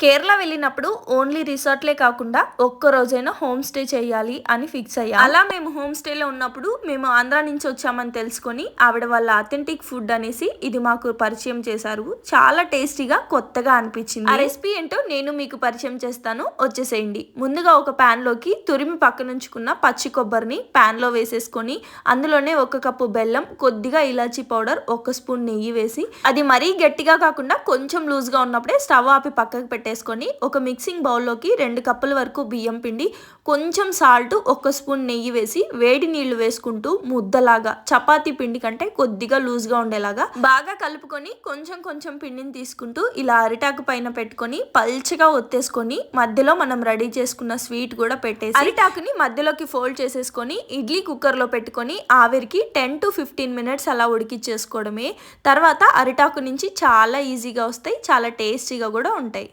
కేరళ వెళ్ళినప్పుడు ఓన్లీ రిసార్ట్‌లే కాకుండా ఒక్క రోజైనా హోమ్ స్టే చేయాలి అని ఫిక్స్ అయ్యాం. అలా మేము హోమ్ స్టేలో ఉన్నప్పుడు మేము ఆంధ్ర నుంచి వచ్చామని తెలుసుకొని ఆవిడ వాళ్ళ అథెంటిక్ ఫుడ్ అనేసి ఇది మాకు పరిచయం చేశారు. చాలా టేస్టీగా కొత్తగా అనిపించింది. ఆ రెసిపీ ఏంటో నేను మీకు పరిచయం చేస్తాను, వచ్చేసేయండి. ముందుగా ఒక ప్యాన్‌లోకి తురిమి పక్కనుంచుకున్న పచ్చి కొబ్బరిని ప్యాన్‌లో వేసేసుకొని అందులోనే ఒక కప్పు బెల్లం, కొద్దిగా ఇలాచీ పౌడర్, ఒక స్పూన్ నెయ్యి వేసి అది మరీ గట్టిగా కాకుండా కొంచెం లూజ్‌గా ఉన్నప్పుడే స్టవ్ ఆపి పక్కకు పెట్టేసుకొని ఒక మిక్సింగ్ బౌల్లోకి 2 కప్పుల వరకు బియ్యం పిండి, కొంచెం సాల్ట్, ఒక స్పూన్ నెయ్యి వేసి వేడి నీళ్లు వేసుకుంటూ ముద్దలాగా చపాతీ పిండి కంటే కొద్దిగా లూజ్గా ఉండేలాగా బాగా కలుపుకొని కొంచెం కొంచెం పిండిని తీసుకుంటూ ఇలా అరిటాకు పైన పెట్టుకొని పల్చగా ఒత్తేసుకొని మధ్యలో మనం రెడీ చేసుకున్న స్వీట్ కూడా పెట్టేసి అరిటాకుని మధ్యలోకి ఫోల్డ్ చేసేసుకొని ఇడ్లీ కుక్కర్లో పెట్టుకొని ఆవిరికి 10 to 15 మినిట్స్ అలా ఉడికిచ్చేసుకోవడమే. తర్వాత అరిటాకు నుంచి చాలా ఈజీగా వస్తాయి, చాలా టేస్టీగా కూడా ఉంటాయి.